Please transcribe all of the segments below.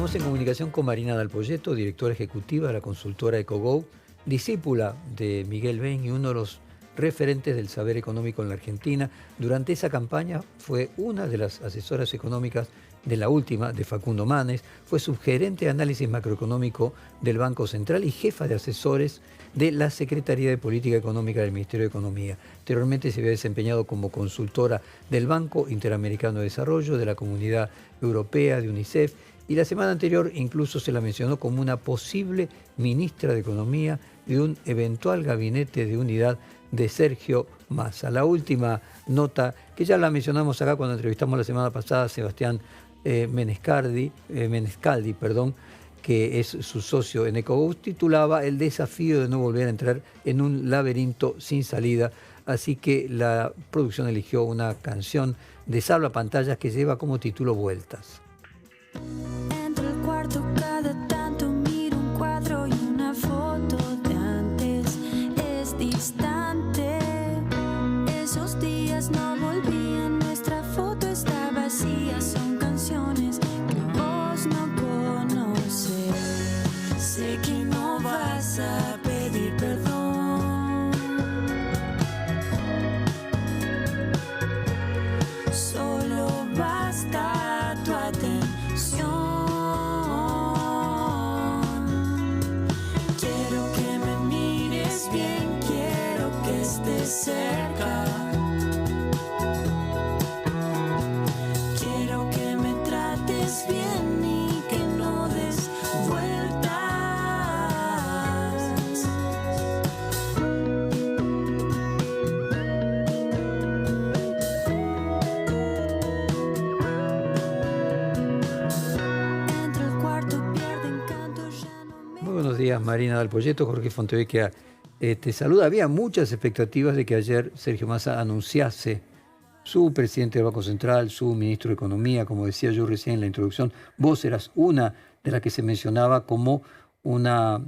Estamos en comunicación con Marina Dal Poyetto, directora ejecutiva de la consultora EcoGo, discípula de Miguel Ben y uno de los referentes del saber económico en la Argentina. Durante esa campaña fue una de las asesoras económicas de la última, de Facundo Manes, fue subgerente de análisis macroeconómico del Banco Central y jefa de asesores de la Secretaría de Política Económica del Ministerio de Economía. Anteriormente se había desempeñado como consultora del Banco Interamericano de Desarrollo, de la Comunidad Europea, de UNICEF, y la semana anterior incluso se la mencionó como una posible ministra de Economía de un eventual gabinete de unidad de Sergio Massa. La última nota, que ya la mencionamos acá cuando entrevistamos la semana pasada a Sebastián Menescaldi, que es su socio en EcoGo, titulaba El desafío de no volver a entrar en un laberinto sin salida. Así que la producción eligió una canción de salvapantallas que lleva como título Vueltas. Entro al cuarto cada tanto, miro un cuadro y una foto de antes. Es distante, esos días no volvían, nuestra foto está vacía. Son canciones que vos no conoces. Sé que no vas a pedir perdón, solo basta tu atención. Quiero que me mires bien, quiero que estés cerca. Quiero que me trates bien y que no des vueltas. Entro al cuarto, pierde encanto, ya no me... Muy buenos días, Marina Dal Poyetto. Jorge Fontevecchia te saluda. Había muchas expectativas de que ayer Sergio Massa anunciase su presidente del Banco Central, su ministro de Economía. Como decía yo recién en la introducción, vos eras una de las que se mencionaba como una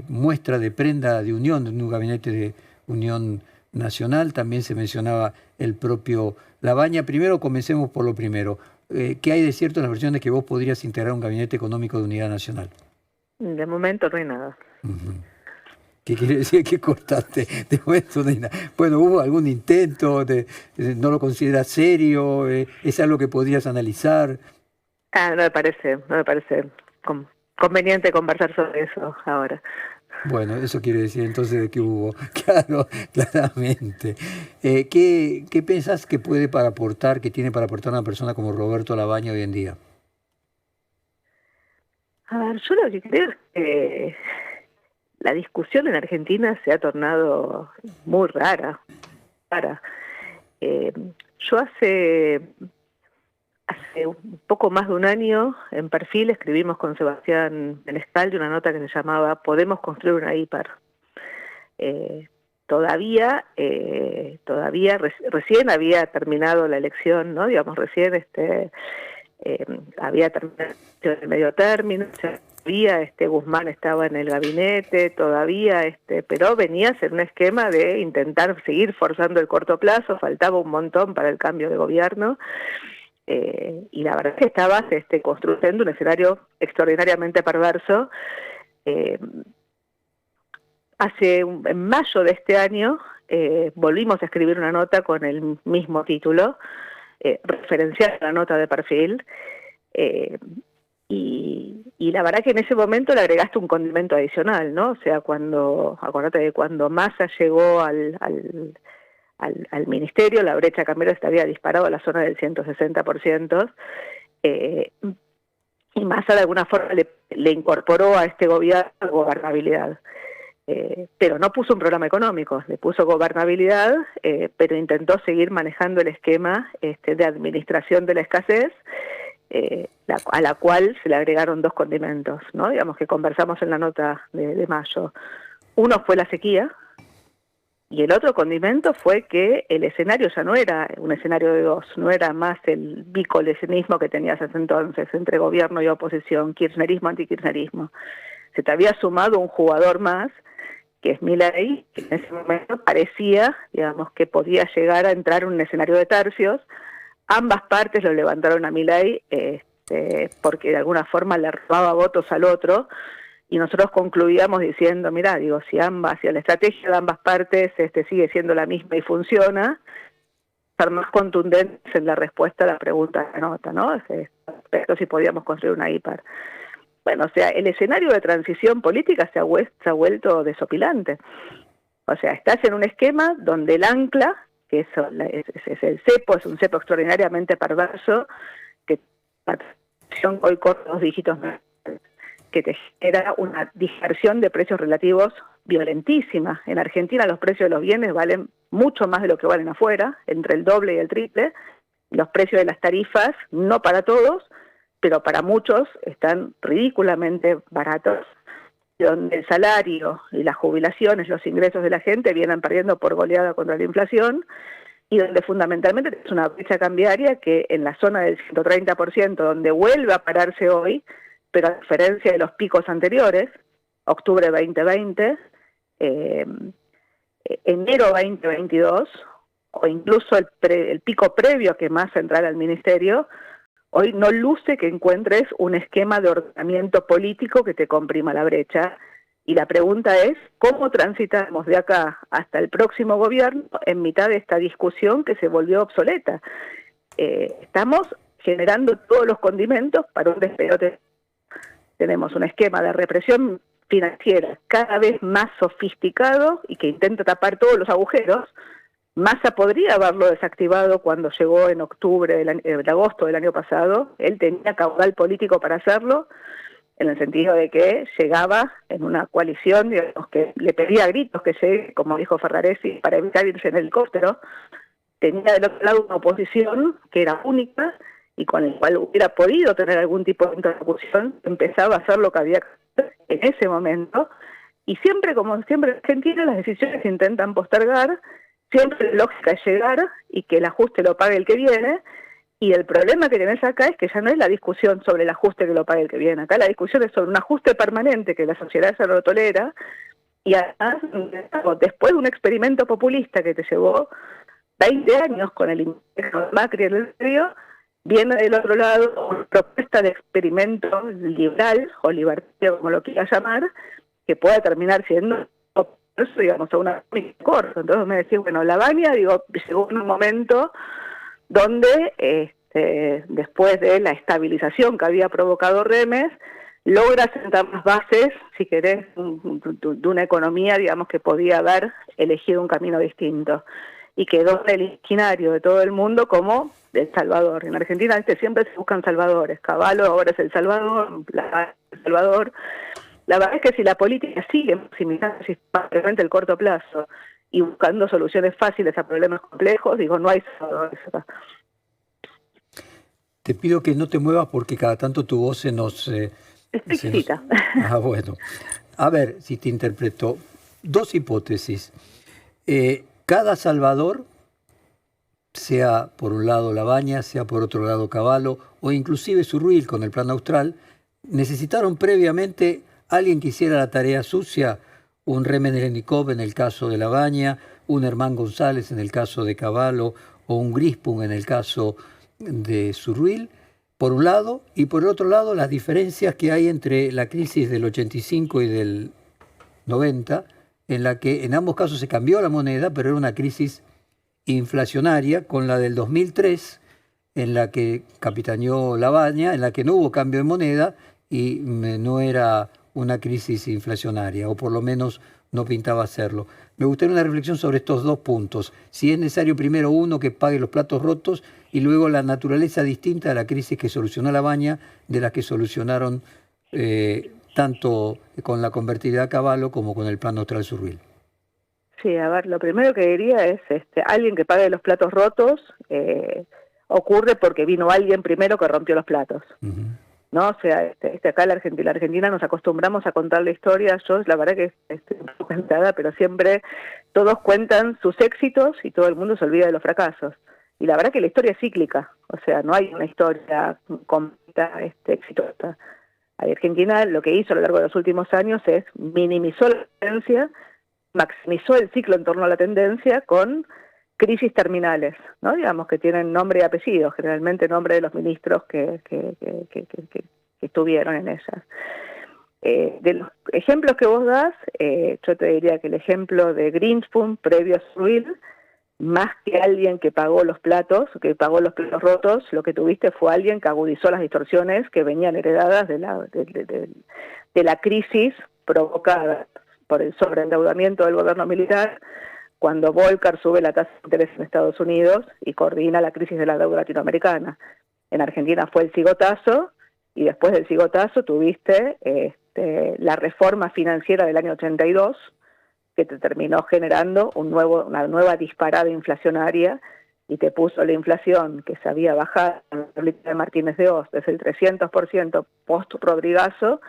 muestra de prenda de unión, de un gabinete de unión nacional. También se mencionaba el propio Labaña. Primero comencemos por lo primero. ¿Qué hay de cierto en las versiones que vos podrías integrar un gabinete económico de unidad nacional? De momento no hay nada. ¿Qué quiere decir que cortaste? De momento no hay nada. Bueno, ¿hubo algún intento? ¿No lo consideras serio? ¿Es algo que podrías analizar? No me parece conveniente conversar sobre eso ahora. Bueno, eso quiere decir entonces de que hubo, claro, claramente. ¿Qué pensás que puede para aportar, que tiene para aportar una persona como Roberto Labaña hoy en día? A ver, yo lo que creo es que la discusión en Argentina se ha tornado muy rara. Yo hace un poco más de un año en Perfil escribimos con Sebastián Menescaldi una nota que se llamaba ¿Podemos construir una hipar? Todavía recién había terminado la elección, ¿no? Digamos, recién había terminado el medio término, todavía Guzmán estaba en el gabinete, todavía pero venía a ser un esquema de intentar seguir forzando el corto plazo, faltaba un montón para el cambio de gobierno, y la verdad es que estabas construyendo un escenario extraordinariamente perverso. En mayo de este año volvimos a escribir una nota con el mismo título, referenciar la nota de Perfil, y la verdad que en ese momento le agregaste un condimento adicional, ¿no? O sea, acordate de cuando Massa llegó al ministerio, la brecha cambiaria se había disparado a la zona del 160%, y Massa de alguna forma le incorporó a este gobierno gobernabilidad. Pero no puso un programa económico, le puso gobernabilidad, pero intentó seguir manejando el esquema de administración de la escasez, a la cual se le agregaron dos condimentos, ¿no? Digamos que conversamos en la nota de mayo. Uno fue la sequía, y el otro condimento fue que el escenario ya no era un escenario de dos, no era más el bicoalicionismo que tenías hasta entonces entre gobierno y oposición, kirchnerismo, antikirchnerismo. Se te había sumado un jugador más, que es Milei, que en ese momento parecía, digamos, que podía llegar a entrar en un escenario de tercios. Ambas partes lo levantaron a Milei porque de alguna forma le robaba votos al otro, y nosotros concluíamos diciendo, mirá, digo, si la estrategia de ambas partes sigue siendo la misma y funciona, ser más contundentes en la respuesta a la pregunta de la nota, ¿no? Respecto si podíamos construir una IPAR. Bueno, o sea, el escenario de transición política se ha vuelto desopilante. O sea, estás en un esquema donde el ancla, que es el cepo, es un cepo extraordinariamente perverso, que hoy corre 2 dígitos más, que te genera una dispersión de precios relativos violentísima. En Argentina los precios de los bienes valen mucho más de lo que valen afuera, entre el doble y el triple. Los precios de las tarifas, no para todos, pero para muchos están ridículamente baratos, donde el salario y las jubilaciones, los ingresos de la gente vienen perdiendo por goleada contra la inflación, y donde fundamentalmente es una brecha cambiaria que en la zona del 130%, donde vuelve a pararse hoy, pero a diferencia de los picos anteriores, octubre 2020, enero 2022, o incluso el pico previo que más entrar al ministerio, hoy no luce que encuentres un esquema de ordenamiento político que te comprima la brecha. Y la pregunta es, ¿cómo transitamos de acá hasta el próximo gobierno en mitad de esta discusión que se volvió obsoleta? Estamos generando todos los condimentos para un despelote. Tenemos un esquema de represión financiera cada vez más sofisticado y que intenta tapar todos los agujeros. Massa podría haberlo desactivado cuando llegó en agosto del año pasado. Él tenía caudal político para hacerlo, en el sentido de que llegaba en una coalición, digamos, que le pedía a gritos que llegue, como dijo Ferraresi, para evitar irse en helicóptero. Tenía del otro lado una oposición que era única y con el cual hubiera podido tener algún tipo de interlocución. Empezaba a hacer lo que había que hacer en ese momento, y siempre, como siempre en Argentina, las decisiones se intentan postergar. Siempre la lógica es llegar y que el ajuste lo pague el que viene, y el problema que tenés acá es que ya no es la discusión sobre el ajuste que lo pague el que viene. Acá la discusión es sobre un ajuste permanente que la sociedad ya no lo tolera, y además, después de un experimento populista que te llevó 20 años con el ingreso de Macri en el medio, viene del otro lado una propuesta de experimento liberal o libertario, como lo quieras llamar, que pueda terminar siendo eso, digamos, a una corta. Entonces me decís, bueno, Lavagna, digo, llegó en un momento donde, después de la estabilización que había provocado Remes, logra sentar las bases, si querés, de una economía, digamos, que podía haber elegido un camino distinto. Y quedó en el esquinario de todo el mundo como El Salvador. En Argentina siempre se buscan salvadores. Cavallo ahora es El Salvador, El Salvador. La verdad es que si la política sigue maximizando simplemente el corto plazo y buscando soluciones fáciles a problemas complejos, digo, no hay salvadores acá. Te pido que no te muevas porque cada tanto tu voz se nos... Bueno. A ver si te interpreto. 2 hipótesis. Cada salvador, sea por un lado Lavagna, sea por otro lado Cavallo, o inclusive Surruil con el Plan Austral, necesitaron previamente alguien que hiciera la tarea sucia, un Remenelnikov en el caso de Lavagna, un Hermán González en el caso de Cavallo, o un Grispun en el caso de Surruil, por un lado, y por el otro lado las diferencias que hay entre la crisis del 85 y del 90, en la que en ambos casos se cambió la moneda, pero era una crisis inflacionaria, con la del 2003, en la que capitaneó Lavagna, en la que no hubo cambio de moneda y no era una crisis inflacionaria, o por lo menos no pintaba serlo. Me gustaría una reflexión sobre estos 2 puntos. Si es necesario primero uno que pague los platos rotos y luego la naturaleza distinta de la crisis que solucionó Lavagna de la que solucionaron tanto con la convertibilidad a Cavallo como con el Plan Austral Surruil. Sí, a ver, lo primero que diría es alguien que pague los platos rotos ocurre porque vino alguien primero que rompió los platos. ¿No? O sea, acá la Argentina nos acostumbramos a contar la historia. Yo, la verdad que estoy un poco cansada, pero siempre todos cuentan sus éxitos y todo el mundo se olvida de los fracasos. Y la verdad que la historia es cíclica, o sea, no hay una historia completa exitosa. Argentina lo que hizo a lo largo de los últimos años es minimizó la tendencia, maximizó el ciclo en torno a la tendencia con crisis terminales, ¿no? Digamos que tienen nombre y apellido, generalmente nombre de los ministros que estuvieron en ellas. De los ejemplos que vos das, yo te diría que el ejemplo de Greenspan previo a Surville, más que alguien que pagó los platos rotos, lo que tuviste fue alguien que agudizó las distorsiones que venían heredadas de la crisis provocada por el sobreendeudamiento del gobierno militar, cuando Volcker sube la tasa de interés en Estados Unidos y coordina la crisis de la deuda latinoamericana. En Argentina fue el cigotazo, y después del cigotazo tuviste la reforma financiera del año 82, que te terminó generando una nueva disparada inflacionaria, y te puso la inflación que se había bajado en la política de Martínez de Oz desde el 300% post-Rodrigazo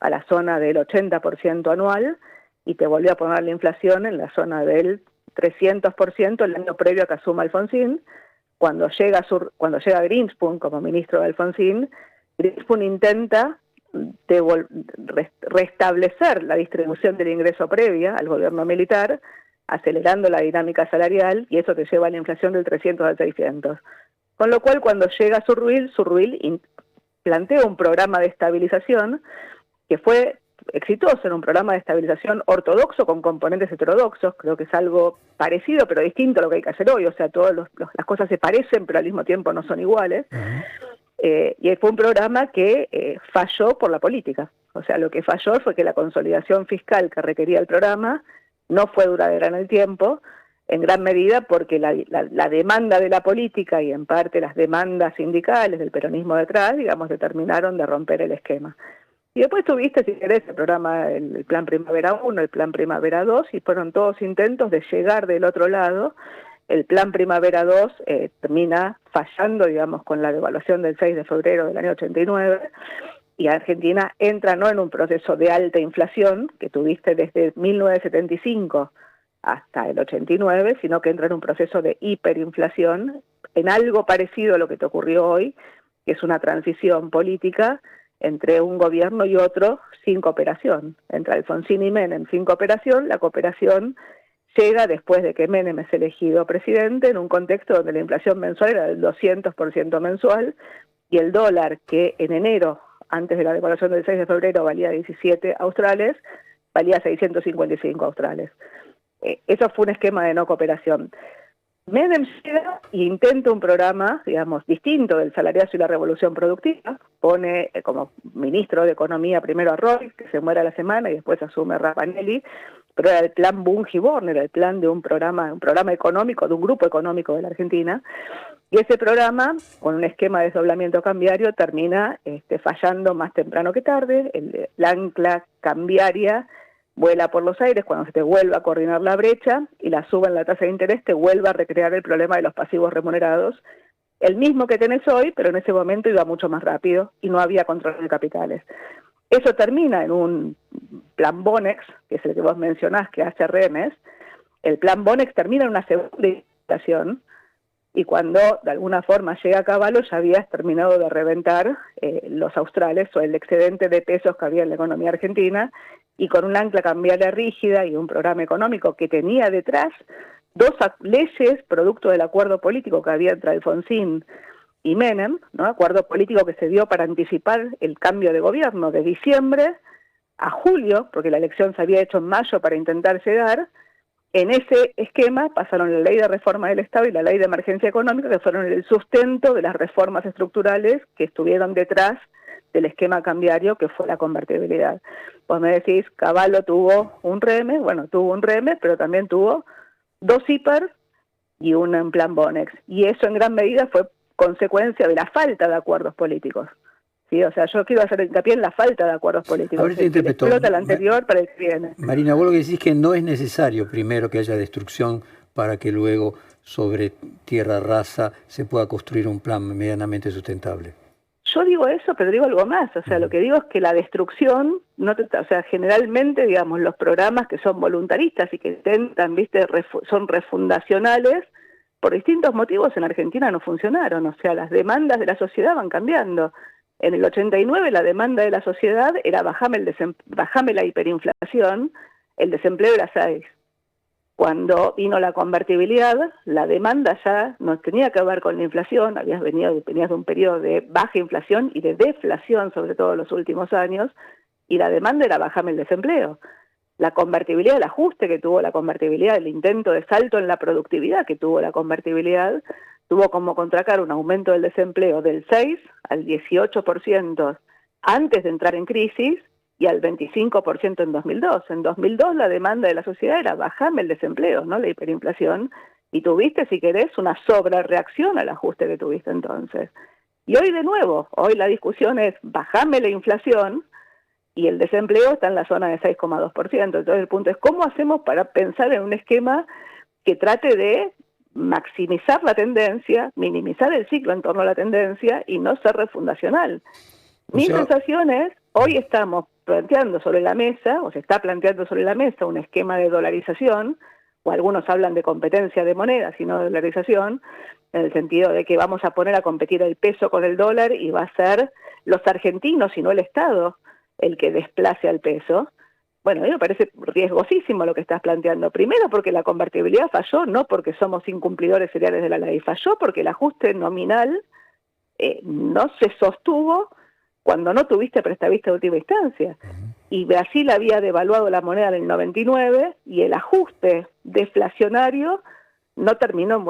a la zona del 80% anual, y te volvió a poner la inflación en la zona del 300% el año previo a que asuma Alfonsín. Cuando llega Greenspan como ministro de Alfonsín, Greenspan intenta restablecer la distribución del ingreso previa al gobierno militar, acelerando la dinámica salarial, y eso te lleva a la inflación del 300 al 600. Con lo cual, cuando llega Surville plantea un programa de estabilización que fue exitoso, en un programa de estabilización ortodoxo con componentes heterodoxos. Creo que es algo parecido pero distinto a lo que hay que hacer hoy, o sea, todas las cosas se parecen pero al mismo tiempo no son iguales. Y fue un programa que falló por la política, o sea, lo que falló fue que la consolidación fiscal que requería el programa no fue duradera en el tiempo, en gran medida porque la demanda de la política y en parte las demandas sindicales del peronismo detrás, digamos, determinaron de romper el esquema. Y después tuviste, si querés, el programa, el Plan Primavera 1, el Plan Primavera 2, y fueron todos intentos de llegar del otro lado. El Plan Primavera 2 termina fallando, digamos, con la devaluación del 6 de febrero del año 89, y Argentina entra no en un proceso de alta inflación, que tuviste desde 1975 hasta el 89, sino que entra en un proceso de hiperinflación, en algo parecido a lo que te ocurrió hoy, que es una transición política entre un gobierno y otro sin cooperación. Entre Alfonsín y Menem sin cooperación, la cooperación llega después de que Menem es elegido presidente, en un contexto donde la inflación mensual era del 200% mensual, y el dólar, que en enero, antes de la devaluación del 6 de febrero, valía 17 australes, valía 655 australes. Eso fue un esquema de no cooperación. Menem llega e intenta un programa, digamos, distinto del salariazo y la revolución productiva. Pone como ministro de Economía primero a Roy, que se muere a la semana, y después asume Rapanelli, pero era el plan Bunge-Born, era el plan de un programa económico, de un grupo económico de la Argentina, y ese programa, con un esquema de desdoblamiento cambiario, termina fallando más temprano que tarde. La ancla cambiaria vuela por los aires cuando se te vuelve a coordinar la brecha, y la suba en la tasa de interés te vuelve a recrear el problema de los pasivos remunerados, el mismo que tenés hoy, pero en ese momento iba mucho más rápido y no había control de capitales. Eso termina en un plan Bonex, que es el que vos mencionás, que hace Remes. El plan Bonex termina en una segunda inflación, y cuando de alguna forma llega Cavallo ya habías terminado de reventar los australes o el excedente de pesos que había en la economía argentina, y con un ancla cambiaria rígida y un programa económico que tenía detrás dos leyes producto del acuerdo político que había entre Alfonsín y Menem, ¿no? Acuerdo político que se dio para anticipar el cambio de gobierno de diciembre a julio, porque la elección se había hecho en mayo para intentar llegar. En ese esquema pasaron la ley de reforma del Estado y la ley de emergencia económica, que fueron el sustento de las reformas estructurales que estuvieron detrás del esquema cambiario, que fue la convertibilidad. Vos me decís, Cavallo tuvo un REME, bueno, tuvo un REME, pero también tuvo dos hiper y uno en plan Bonex. Y eso en gran medida fue consecuencia de la falta de acuerdos políticos. ¿Sí? O sea, yo quiero hacer hincapié en la falta de acuerdos políticos. A ver si interpretó. Explota el anterior para el que viene. Marina, vos lo que decís que no es necesario primero que haya destrucción para que luego sobre tierra rasa se pueda construir un plan medianamente sustentable. Yo digo eso, pero digo algo más. O sea, lo que digo es que la destrucción, o sea, generalmente, digamos, los programas que son voluntaristas y que intentan, viste, son refundacionales, por distintos motivos en Argentina no funcionaron. O sea, las demandas de la sociedad van cambiando. En el 89 la demanda de la sociedad era bajame la hiperinflación, el desempleo era 6. Cuando vino la convertibilidad, la demanda ya no tenía que ver con la inflación, venías de un periodo de baja inflación y de deflación, sobre todo en los últimos años, y la demanda era bajarme el desempleo. La convertibilidad, el ajuste que tuvo la convertibilidad, el intento de salto en la productividad que tuvo la convertibilidad, tuvo como contracara un aumento del desempleo del 6 al 18% antes de entrar en crisis, y al 25% en 2002. En 2002 la demanda de la sociedad era bajame el desempleo, no la hiperinflación, y tuviste, si querés, una sobrereacción al ajuste que tuviste entonces. Y hoy de nuevo, hoy la discusión es bajame la inflación y el desempleo está en la zona de 6,2%. Entonces el punto es cómo hacemos para pensar en un esquema que trate de maximizar la tendencia, minimizar el ciclo en torno a la tendencia y no ser refundacional. Mi sensación es, hoy estamos planteando sobre la mesa, o se está planteando sobre la mesa un esquema de dolarización, o algunos hablan de competencia de monedas y no de dolarización, en el sentido de que vamos a poner a competir el peso con el dólar y va a ser los argentinos y no el Estado el que desplace al peso. Bueno, a mí me parece riesgosísimo lo que estás planteando. Primero porque la convertibilidad falló, no porque somos incumplidores seriales de la ley, falló porque el ajuste nominal no se sostuvo cuando no tuviste prestavista de última instancia. Y Brasil había devaluado la moneda en el 99 y el ajuste deflacionario no terminó en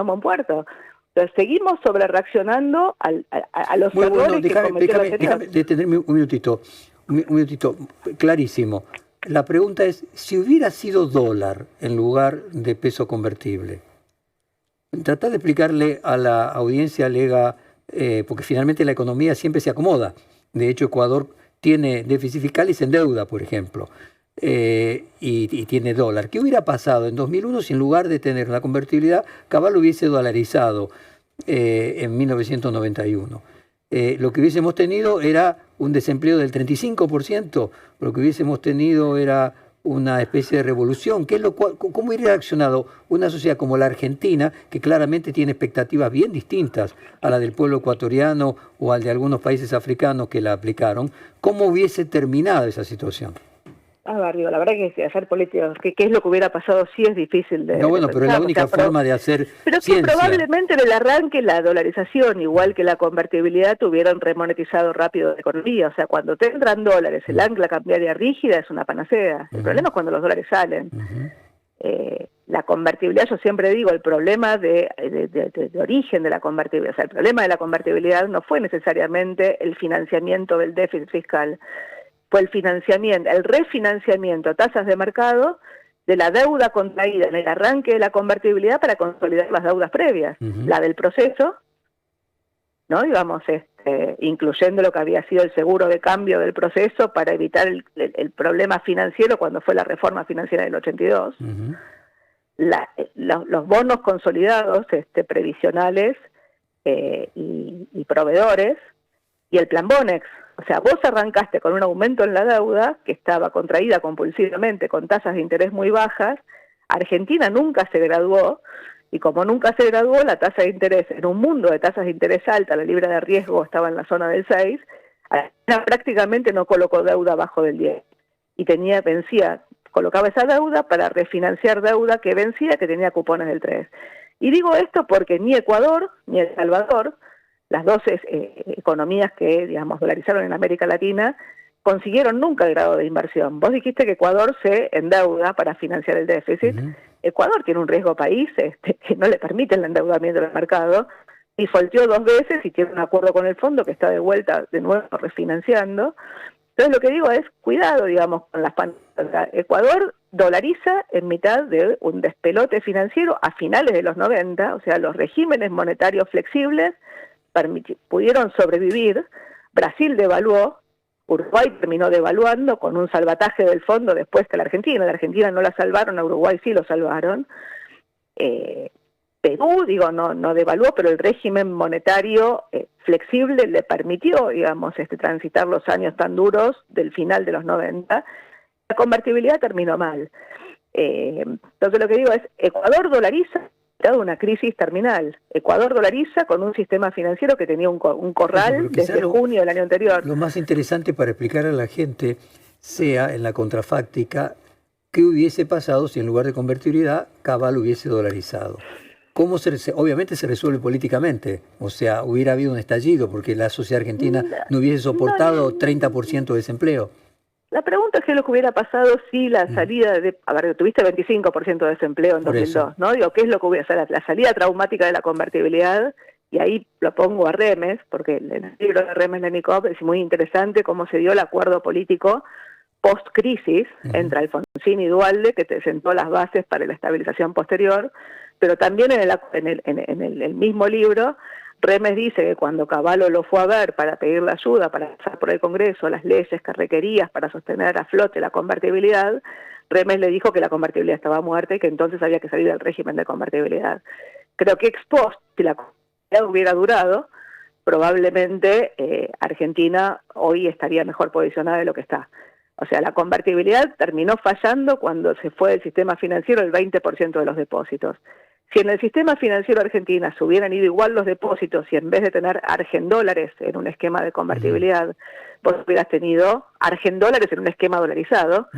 buen puerto. Entonces seguimos sobre reaccionando a los errores que cometió la anterior. Déjame detenerme un minutito, clarísimo. La pregunta es, si hubiera sido dólar en lugar de peso convertible, trata de explicarle a la audiencia, Lega, porque finalmente la economía siempre se acomoda. De hecho, Ecuador tiene déficit fiscal y se endeuda, por ejemplo, y tiene dólar. ¿Qué hubiera pasado en 2001 si en lugar de tener una convertibilidad, Cabal hubiese dolarizado en 1991? Lo que hubiésemos tenido era un desempleo del 35%, lo que hubiésemos tenido era una especie de revolución. ¿Cómo hubiera reaccionado una sociedad como la Argentina, que claramente tiene expectativas bien distintas a la del pueblo ecuatoriano o al de algunos países africanos que la aplicaron? ¿Cómo hubiese terminado esa situación? Barrio, la verdad que hacer política, ¿qué es lo que hubiera pasado? Sí es difícil de No, bueno, pero es la única forma de hacer ciencia. Pero probablemente en el arranque la dolarización, igual que la convertibilidad, tuvieron remonetizado rápido la economía. O sea, cuando te entran dólares, el ancla cambiaria rígida es una panacea. El problema es cuando los dólares salen. La convertibilidad, yo siempre digo, el problema de origen de la convertibilidad, o sea, el problema de la convertibilidad no fue necesariamente el financiamiento del déficit fiscal, fue el financiamiento, el refinanciamiento a tasas de mercado de la deuda contraída en el arranque de la convertibilidad para consolidar las deudas previas, la del proceso, ¿no? Digamos, incluyendo lo que había sido el seguro de cambio del proceso para evitar el problema financiero cuando fue la reforma financiera del 82, los bonos consolidados previsionales y proveedores, y el plan Bonex. O sea, vos arrancaste con un aumento en la deuda que estaba contraída compulsivamente con tasas de interés muy bajas. Argentina nunca se graduó, y como nunca se graduó, la tasa de interés, en un mundo de tasas de interés alta, la libra de riesgo estaba en la zona del 6, Argentina prácticamente no colocó deuda abajo del 10. Y colocaba esa deuda para refinanciar deuda que vencía, que tenía cupones del 3. Y digo esto porque ni Ecuador ni El Salvador, las dos economías que, digamos, dolarizaron en América Latina, consiguieron nunca el grado de inversión. Vos dijiste que Ecuador se endeuda para financiar el déficit. Ecuador tiene un riesgo país que no le permite el endeudamiento del mercado, y defaulteó 2 veces y tiene un acuerdo con el fondo que está de vuelta de nuevo refinanciando. Entonces lo que digo es, cuidado, digamos, con las pantallas. Ecuador dolariza en mitad de un despelote financiero a finales de los 90, o sea, los regímenes monetarios flexibles pudieron sobrevivir. Brasil devaluó, Uruguay terminó devaluando con un salvataje del fondo después que la Argentina no la salvaron, a Uruguay sí lo salvaron. Perú, no devaluó, pero el régimen monetario flexible le permitió, digamos, transitar los años tan duros del final de los 90. La convertibilidad terminó mal. Entonces lo que digo es, Ecuador dolariza una crisis terminal. Ecuador dolariza con un sistema financiero que tenía un corral desde junio del año anterior. Lo más interesante para explicar a la gente sea en la contrafáctica ¿Qué hubiese pasado si en lugar de convertibilidad, Cabal hubiese dolarizado? Obviamente se resuelve políticamente, o sea, hubiera habido un estallido porque la sociedad argentina no hubiese soportado 30% de desempleo. La pregunta es qué es lo que hubiera pasado si la salida a ver, tuviste 25% de desempleo en Por 2002, eso. ¿no? Digo, ¿qué es lo que hubiera pasado? La salida traumática de la convertibilidad, y ahí lo pongo a Remes, porque en el libro de Remes Lenikov es muy interesante cómo se dio el acuerdo político post-crisis entre Alfonsín y Duhalde, que te sentó las bases para la estabilización posterior, pero también en el mismo libro, Remes dice que cuando Cavallo lo fue a ver para pedirle ayuda, para pasar por el Congreso las leyes que requerías para sostener a flote la convertibilidad, Remes le dijo que la convertibilidad estaba muerta y que entonces había que salir del régimen de convertibilidad. Creo que ex post, si la convertibilidad hubiera durado, probablemente Argentina hoy estaría mejor posicionada de lo que está. O sea, la convertibilidad terminó fallando cuando se fue del sistema financiero el 20% de los depósitos. Si en el sistema financiero argentino se hubieran ido igual los depósitos y en vez de tener argendólares en un esquema de convertibilidad, vos hubieras tenido argendólares en un esquema dolarizado,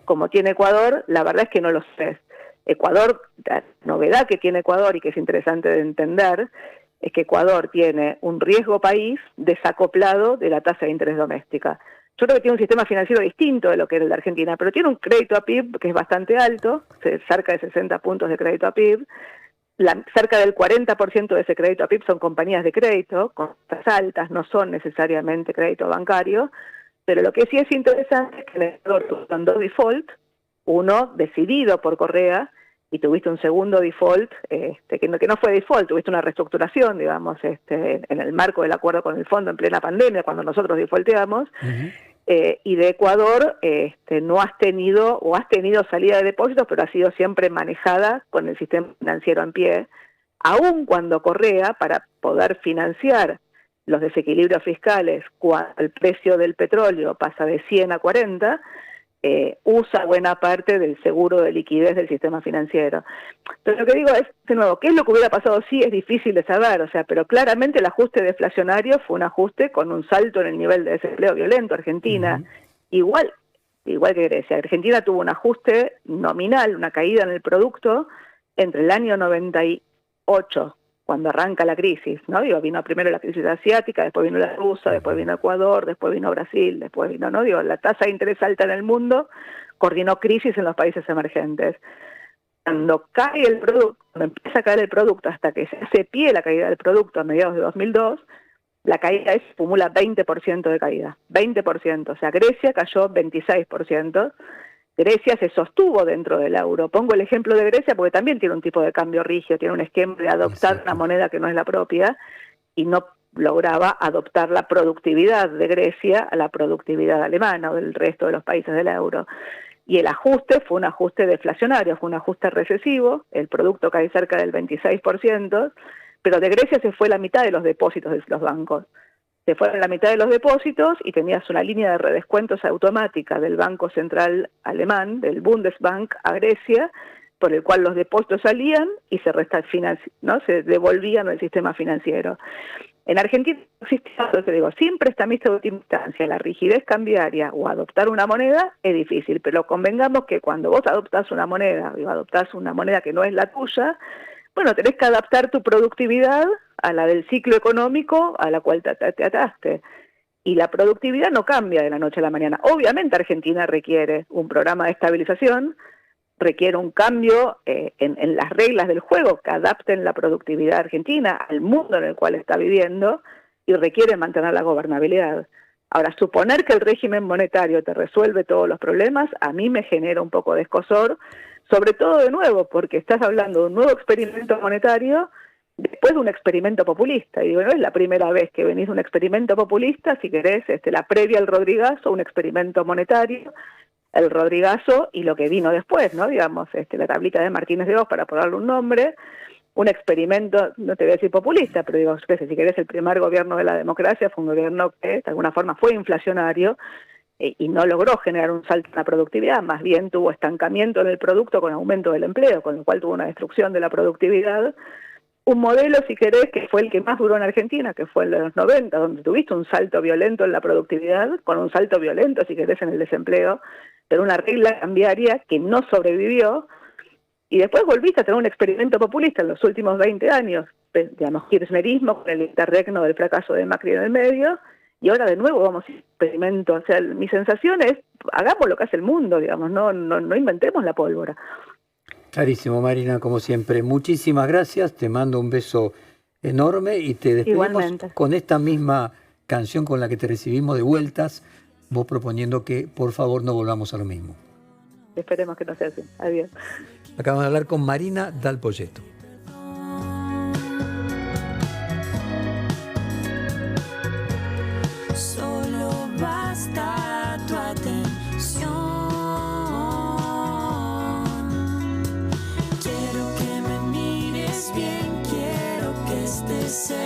como tiene Ecuador, la verdad es que no lo sé. Ecuador, la novedad que tiene Ecuador y que es interesante de entender, es que Ecuador tiene un riesgo país desacoplado de la tasa de interés doméstica. Yo creo que tiene un sistema financiero distinto de lo que era el de Argentina, pero tiene un crédito a PIB que es bastante alto, cerca de 60 puntos de crédito a PIB. Cerca del 40% de ese crédito a PIB son compañías de crédito, con tasas altas, no son necesariamente crédito bancario, pero lo que sí es interesante es que en Ecuador tuvieron dos default, uno decidido por Correa, y tuviste un segundo default, que no fue default, tuviste una reestructuración, digamos, en el marco del acuerdo con el fondo en plena pandemia, cuando nosotros defaulteamos, y de Ecuador no has tenido, o has tenido salida de depósitos, pero ha sido siempre manejada con el sistema financiero en pie, aun cuando Correa, para poder financiar los desequilibrios fiscales, cuando el precio del petróleo pasa de 100 a 40, usa buena parte del seguro de liquidez del sistema financiero. Entonces lo que digo es, de nuevo, ¿qué es lo que hubiera pasado? Sí, es difícil de saber, o sea, pero claramente el ajuste deflacionario fue un ajuste con un salto en el nivel de desempleo violento. Argentina, igual que Grecia, Argentina tuvo un ajuste nominal, una caída en el producto entre el año 98, cuando arranca la crisis, ¿no? Digo, vino primero la crisis asiática, después vino la rusa, después vino Ecuador, después vino Brasil, después vino, ¿no? Digo, la tasa de interés alta en el mundo coordinó crisis en los países emergentes. Cuando cae el producto, cuando empieza a caer el producto hasta que se hace pie la caída del producto a mediados de 2002, la caída acumula 20% de caída, 20%, o sea, Grecia cayó 26%, Grecia se sostuvo dentro del euro. Pongo el ejemplo de Grecia porque también tiene un tipo de cambio rígido, tiene un esquema de adoptar una moneda que no es la propia y no lograba adoptar la productividad de Grecia a la productividad alemana o del resto de los países del euro. Y el ajuste fue un ajuste deflacionario, fue un ajuste recesivo, el producto cae cerca del 26%, pero de Grecia se fue la mitad de los depósitos de los bancos. Se fueron la mitad de los depósitos y tenías una línea de redescuentos automática del Banco Central Alemán, del Bundesbank, a Grecia, por el cual los depósitos salían y se devolvían al sistema financiero. En Argentina existía, te digo, sin prestamista de última instancia, la rigidez cambiaria o adoptar una moneda es difícil, pero convengamos que cuando vos adoptás una moneda, o adoptás una moneda que no es la tuya, bueno, tenés que adaptar tu productividad a la del ciclo económico a la cual te ataste. Y la productividad no cambia de la noche a la mañana. Obviamente Argentina requiere un programa de estabilización, requiere un cambio en las reglas del juego que adapten la productividad argentina al mundo en el cual está viviendo y requiere mantener la gobernabilidad. Ahora, suponer que el régimen monetario te resuelve todos los problemas, a mí me genera un poco de escozor, sobre todo de nuevo, porque estás hablando de un nuevo experimento monetario después de un experimento populista. Y digo, no es la primera vez que venís de un experimento populista, si querés, la previa al Rodrigazo, un experimento monetario, el Rodrigazo y lo que vino después, ¿no? Digamos, la tablita de Martínez de Oz, para ponerle un nombre, un experimento, no te voy a decir populista, pero digo, si querés, el primer gobierno de la democracia fue un gobierno que de alguna forma fue inflacionario, y no logró generar un salto en la productividad, más bien tuvo estancamiento en el producto con aumento del empleo, con lo cual tuvo una destrucción de la productividad. Un modelo, si querés, que fue el que más duró en Argentina, que fue el de los 90, donde tuviste un salto violento en la productividad, con un salto violento, si querés, en el desempleo, pero una regla cambiaria que no sobrevivió, y después volviste a tener un experimento populista en los últimos 20 años, digamos, kirchnerismo con el interregno del fracaso de Macri en el medio, y ahora de nuevo vamos a experimento. O sea, mi sensación es, hagamos lo que hace el mundo, digamos, no inventemos la pólvora. Clarísimo, Marina, como siempre. Muchísimas gracias, te mando un beso enorme y te despedimos Igualmente. con esta misma canción con la que te recibimos de vueltas, vos proponiendo que por favor no volvamos a lo mismo. Esperemos que no sea así. Adiós. Acabamos de hablar con Marina Dal Poyetto. Solo basta tu atención. Quiero que me mires bien, quiero que estés cerca.